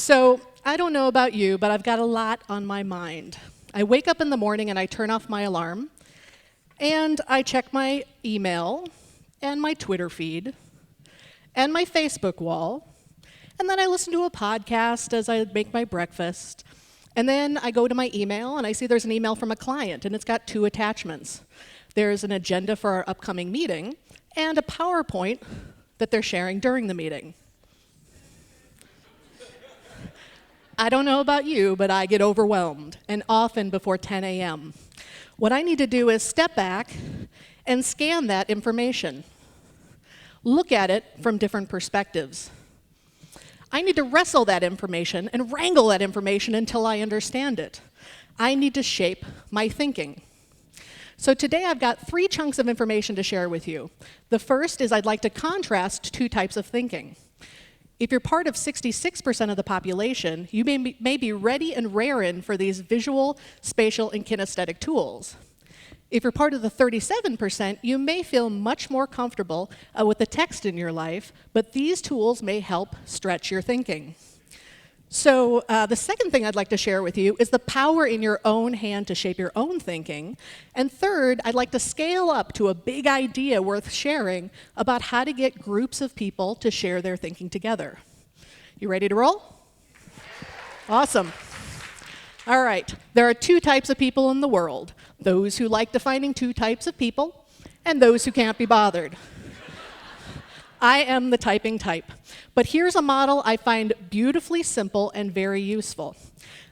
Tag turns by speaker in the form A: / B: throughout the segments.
A: So I don't know about you, but I've got a lot on my mind. I wake up in the morning and I turn off my alarm, and I check my email and my Twitter feed and my Facebook wall, and then I listen to a podcast as I make my breakfast, and then I go to my email and I see there's an email from a client, and it's got 2 attachments. There's an agenda for our upcoming meeting and a PowerPoint that they're sharing during the meeting. I don't know about you, but I get overwhelmed, and often before 10 a.m. What I need to do is step back and scan that information. Look at it from different perspectives. I need to wrestle that information and wrangle that information until I understand it. I need to shape my thinking. So today I've got 3 chunks of information to share with you. The first is I'd like to contrast 2 types of thinking. If you're part of 66% of the population, you may be ready and raring for these visual, spatial, and kinesthetic tools. If you're part of the 37%, you may feel much more comfortable with the text in your life, but these tools may help stretch your thinking. So the second thing I'd like to share with you is the power in your own hand to shape your own thinking. And third, I'd like to scale up to a big idea worth sharing about how to get groups of people to share their thinking together. You ready to roll? Awesome. All right. There are 2 types of people in the world: those who like defining 2 types of people and those who can't be bothered. I am the typing type. But here's a model I find beautifully simple and very useful.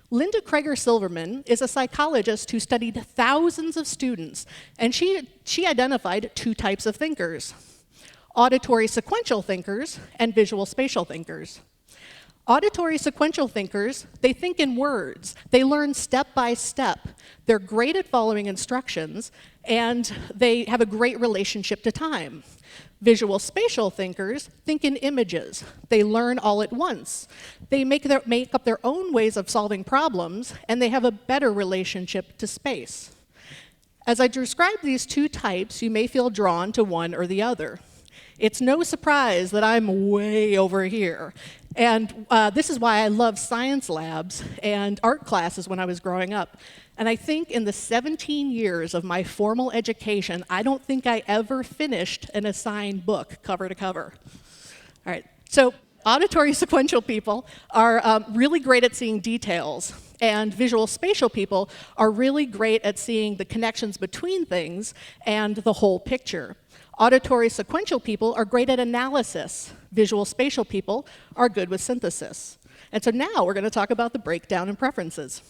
A: Linda Krager-Silverman is a psychologist who studied thousands of students, and she identified 2 types of thinkers: auditory sequential thinkers and visual spatial thinkers. Auditory sequential thinkers, they think in words. They learn step by step. They're great at following instructions, and they have a great relationship to time. Visual spatial thinkers think in images. They learn all at once. They make up their own ways of solving problems, and they have a better relationship to space. As I describe these 2 types, you may feel drawn to one or the other. It's no surprise that I'm way over here. And this is why I love science labs and art classes when I was growing up. And I think in the 17 years of my formal education, I don't think I ever finished an assigned book cover to cover. All right, so auditory sequential people are really great at seeing details, and visual spatial people are really great at seeing the connections between things and the whole picture. Auditory sequential people are great at analysis. Visual spatial people are good with synthesis. And so now we're going to talk about the breakdown in preferences.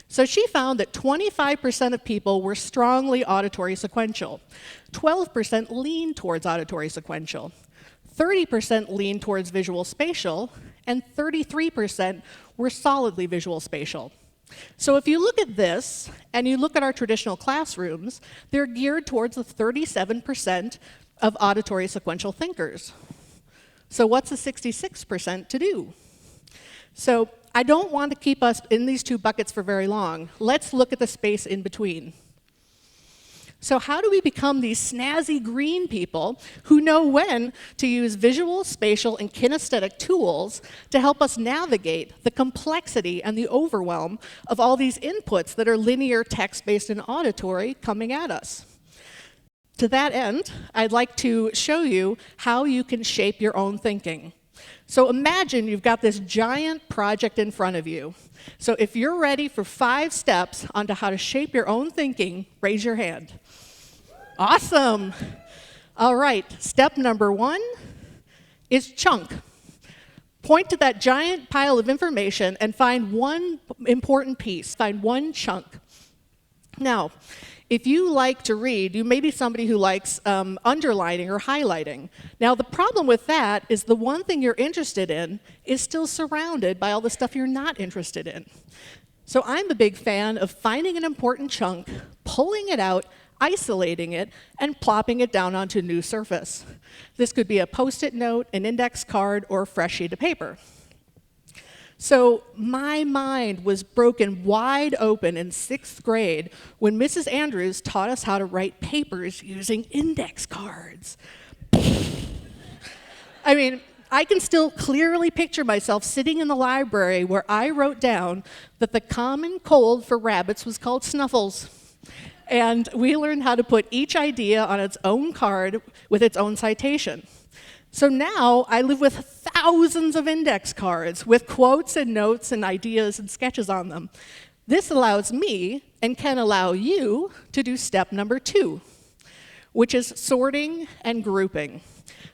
A: So she found that 25% of people were strongly auditory sequential. 12% leaned towards auditory sequential. 30% leaned towards visual spatial, and 33% were solidly visual spatial. So if you look at this, and you look at our traditional classrooms, they're geared towards the 37% of auditory sequential thinkers. So what's the 66% to do? So I don't want to keep us in these 2 buckets for very long. Let's look at the space in between. So how do we become these snazzy green people who know when to use visual, spatial, and kinesthetic tools to help us navigate the complexity and the overwhelm of all these inputs that are linear, text-based, and auditory coming at us? To that end, I'd like to show you how you can shape your own thinking. So imagine you've got this giant project in front of you. So if you're ready for 5 steps onto how to shape your own thinking, raise your hand. Awesome. All right, step number 1 is chunk. Point to that giant pile of information and find one important piece, find one chunk. Now, if you like to read, you may be somebody who likes underlining or highlighting. Now, the problem with that is the one thing you're interested in is still surrounded by all the stuff you're not interested in. So I'm a big fan of finding an important chunk, pulling it out, isolating it, and plopping it down onto a new surface. This could be a Post-it note, an index card, or a fresh sheet of paper. So my mind was broken wide open in 6th grade when Mrs. Andrews taught us how to write papers using index cards. I mean, I can still clearly picture myself sitting in the library where I wrote down that the common cold for rabbits was called snuffles. And we learned how to put each idea on its own card with its own citation. So now I live with thousands of index cards with quotes and notes and ideas and sketches on them. This allows me, and can allow you, to do step number 2, which is sorting and grouping.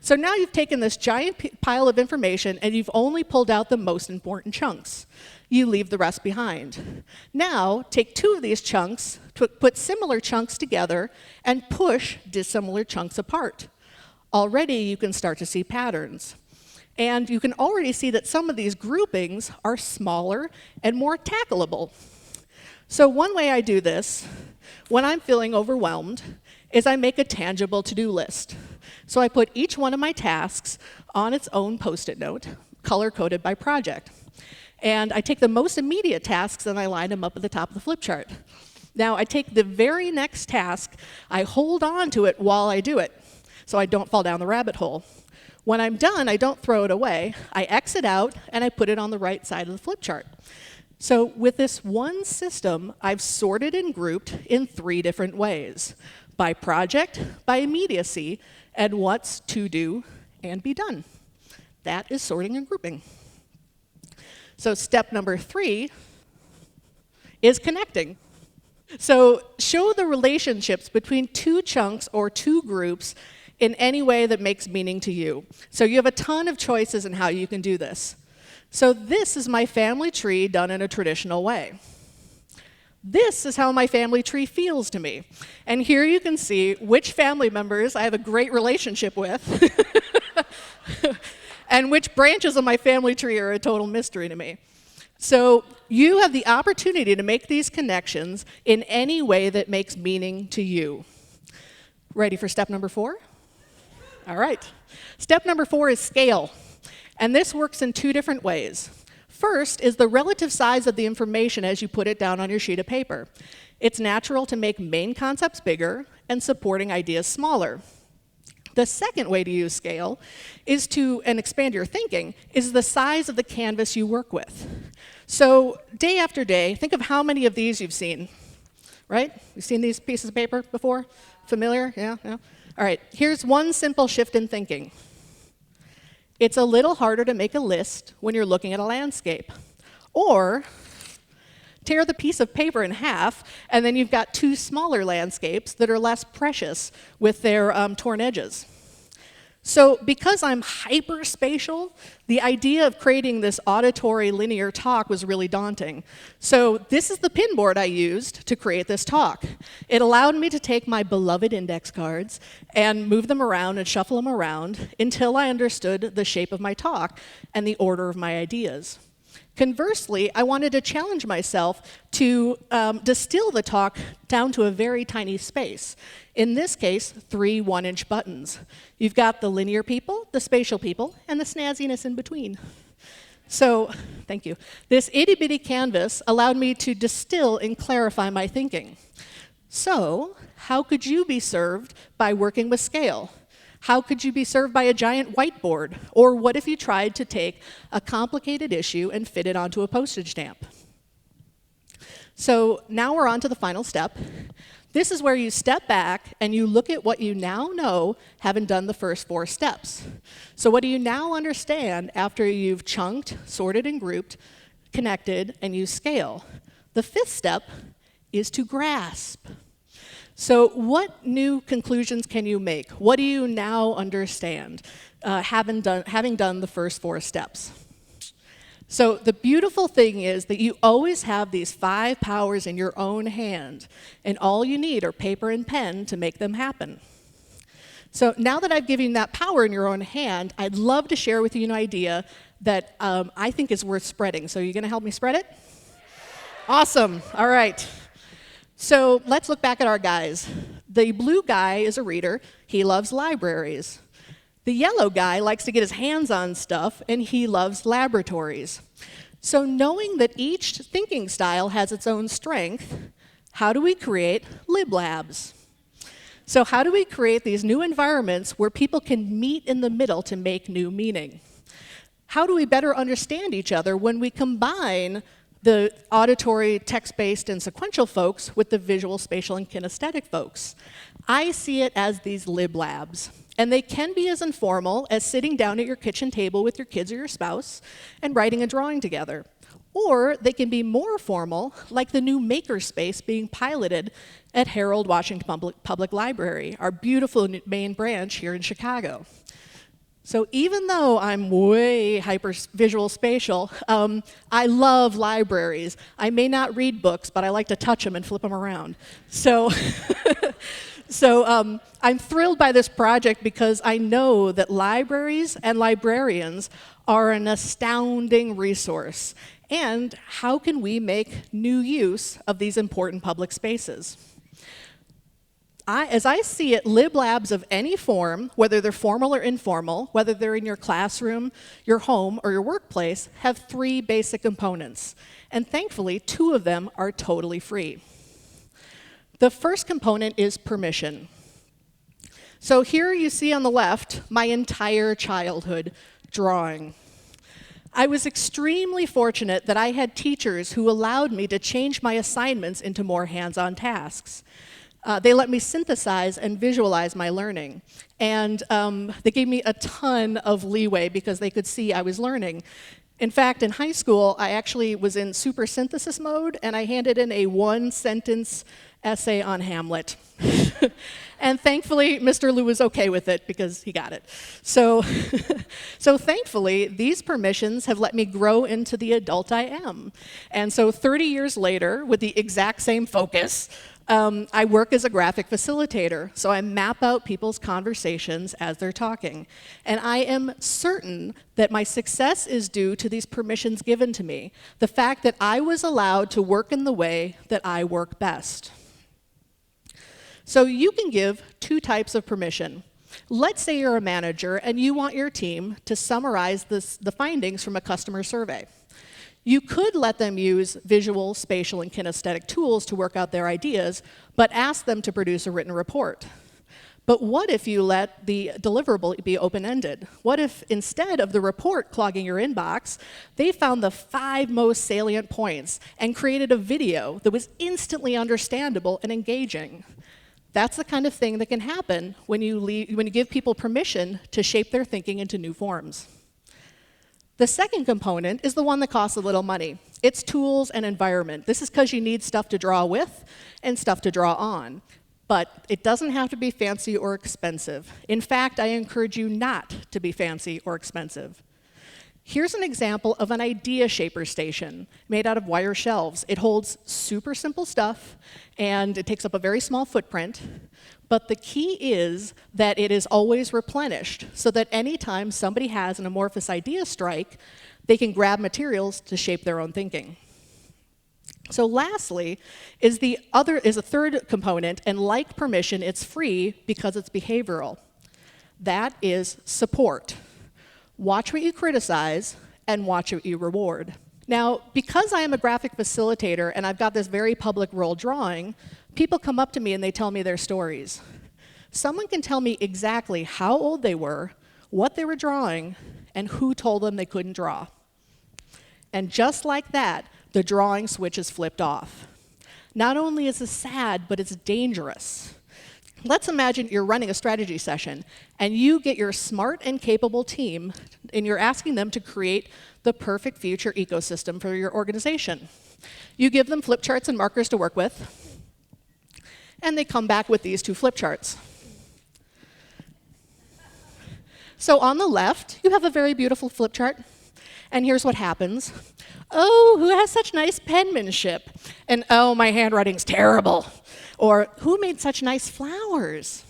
A: So now you've taken this giant pile of information and you've only pulled out the most important chunks. You leave the rest behind. Now, take 2 of these chunks, put similar chunks together, and push dissimilar chunks apart. Already you can start to see patterns. And you can already see that some of these groupings are smaller and more tackleable. So one way I do this, when I'm feeling overwhelmed, is I make a tangible to-do list. So I put each one of my tasks on its own Post-it note, color-coded by project. And I take the most immediate tasks and I line them up at the top of the flip chart. Now I take the very next task, I hold on to it while I do it, so I don't fall down the rabbit hole. When I'm done, I don't throw it away. I exit out and I put it on the right side of the flip chart. So with this one system, I've sorted and grouped in 3 different ways: by project, by immediacy, and what's to do and be done. That is sorting and grouping. So step number 3 is connecting. So show the relationships between 2 chunks or 2 groups in any way that makes meaning to you. So you have a ton of choices in how you can do this. So this is my family tree done in a traditional way. This is how my family tree feels to me. And here you can see which family members I have a great relationship with and which branches of my family tree are a total mystery to me. So you have the opportunity to make these connections in any way that makes meaning to you. Ready for step number 4? All right. Step number 4 is scale. And this works in 2 different ways. First is the relative size of the information as you put it down on your sheet of paper. It's natural to make main concepts bigger and supporting ideas smaller. The second way to use scale is and expand your thinking, is the size of the canvas you work with. So day after day, think of how many of these you've seen, right? You've seen these pieces of paper before? Familiar? Yeah? All right, here's one simple shift in thinking. It's a little harder to make a list when you're looking at a landscape. Or tear the piece of paper in half, and then you've got 2 smaller landscapes that are less precious with their torn edges. So because I'm hyperspatial, the idea of creating this auditory linear talk was really daunting. So this is the pinboard I used to create this talk. It allowed me to take my beloved index cards and move them around and shuffle them around until I understood the shape of my talk and the order of my ideas. Conversely, I wanted to challenge myself to distill the talk down to a very tiny space. In this case, 3 one-inch buttons. You've got the linear people, the spatial people, and the snazziness in between. So, thank you. This itty-bitty canvas allowed me to distill and clarify my thinking. So, how could you be served by working with scale? How could you be served by a giant whiteboard? Or what if you tried to take a complicated issue and fit it onto a postage stamp? So now we're on to the final step. This is where you step back and you look at what you now know, having done the first 4 steps. So what do you now understand after you've chunked, sorted and grouped, connected, and used scale? The 5th step is to grasp. So what new conclusions can you make? What do you now understand, having done the first 4 steps? So the beautiful thing is that you always have these 5 powers in your own hand, and all you need are paper and pen to make them happen. So now that I've given you that power in your own hand, I'd love to share with you an idea that I think is worth spreading. So you're going to help me spread it? Awesome. All right. So let's look back at our guys. The blue guy is a reader. He loves libraries. The yellow guy likes to get his hands on stuff, and he loves laboratories. So knowing that each thinking style has its own strength, how do we create LibLabs? So how do we create these new environments where people can meet in the middle to make new meaning? How do we better understand each other when we combine the auditory, text-based, and sequential folks with the visual, spatial, and kinesthetic folks? I see it as these lib labs. And they can be as informal as sitting down at your kitchen table with your kids or your spouse and writing a drawing together. Or they can be more formal, like the new makerspace being piloted at Harold Washington Public Library, our beautiful main branch here in Chicago. So even though I'm way hyper-visual spatial, I love libraries. I may not read books, but I like to touch them and flip them around. So, I'm thrilled by this project because I know that libraries and librarians are an astounding resource. And how can we make new use of these important public spaces? As I see it, lib labs of any form, whether they're formal or informal, whether they're in your classroom, your home, or your workplace, have 3 basic components. And thankfully, 2 of them are totally free. The first component is permission. So here you see on the left my entire childhood drawing. I was extremely fortunate that I had teachers who allowed me to change my assignments into more hands-on tasks. They let me synthesize and visualize my learning. And they gave me a ton of leeway because they could see I was learning. In fact, in high school, I actually was in super synthesis mode, and I handed in a 1-sentence essay on Hamlet. And thankfully, Mr. Liu was okay with it because he got it. So thankfully, these permissions have let me grow into the adult I am. And so 30 years later, with the exact same focus, I work as a graphic facilitator, so I map out people's conversations as they're talking. And I am certain that my success is due to these permissions given to me, the fact that I was allowed to work in the way that I work best. So you can give 2 types of permission. Let's say you're a manager and you want your team to summarize the findings from a customer survey. You could let them use visual, spatial, and kinesthetic tools to work out their ideas, but ask them to produce a written report. But what if you let the deliverable be open-ended? What if instead of the report clogging your inbox, they found the 5 most salient points and created a video that was instantly understandable and engaging? That's the kind of thing that can happen when you give people permission to shape their thinking into new forms. The second component is the one that costs a little money. It's tools and environment. This is because you need stuff to draw with and stuff to draw on. But it doesn't have to be fancy or expensive. In fact, I encourage you not to be fancy or expensive. Here's an example of an idea shaper station made out of wire shelves. It holds super simple stuff, and it takes up a very small footprint. But the key is that it is always replenished, so that anytime somebody has an amorphous idea strike, they can grab materials to shape their own thinking. So lastly is a third component, and like permission, it's free because it's behavioral. That is support. Watch what you criticize and watch what you reward. Now, because I am a graphic facilitator and I've got this very public role drawing, people come up to me and they tell me their stories. Someone can tell me exactly how old they were, what they were drawing, and who told them they couldn't draw. And just like that, the drawing switch is flipped off. Not only is this sad, but it's dangerous. Let's imagine you're running a strategy session, and you get your smart and capable team, and you're asking them to create the perfect future ecosystem for your organization. You give them flip charts and markers to work with, and they come back with these 2 flip charts. So on the left, you have a very beautiful flip chart, and here's what happens. Oh, who has such nice penmanship? And oh, my handwriting's terrible. Or who made such nice flowers?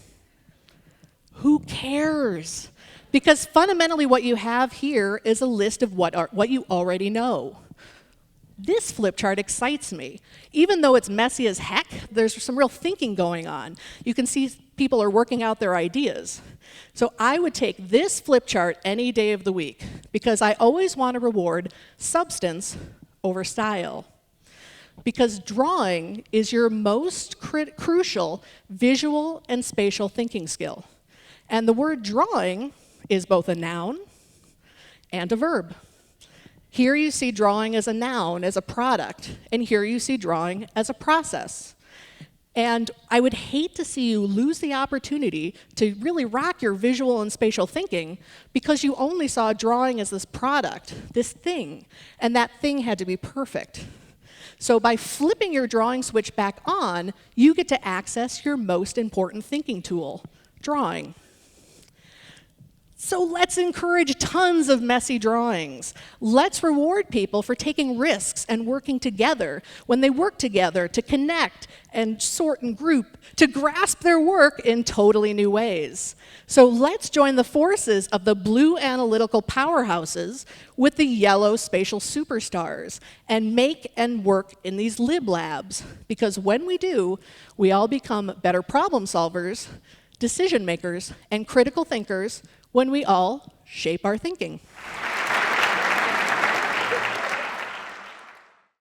A: Who cares? Because fundamentally what you have here is a list of what you already know. This flip chart excites me. Even though it's messy as heck, there's some real thinking going on. You can see people are working out their ideas. So I would take this flip chart any day of the week because I always want to reward substance over style. Because drawing is your most crucial visual and spatial thinking skill. And the word drawing is both a noun and a verb. Here you see drawing as a noun, as a product, and here you see drawing as a process. And I would hate to see you lose the opportunity to really rock your visual and spatial thinking because you only saw drawing as this product, this thing, and that thing had to be perfect. So by flipping your drawing switch back on, you get to access your most important thinking tool, drawing. So let's encourage tons of messy drawings. Let's reward people for taking risks and working together when they work together to connect and sort and group, to grasp their work in totally new ways. So let's join the forces of the blue analytical powerhouses with the yellow spatial superstars and make and work in these lib labs. Because when we do, we all become better problem solvers, decision makers, and critical thinkers when we all shape our thinking.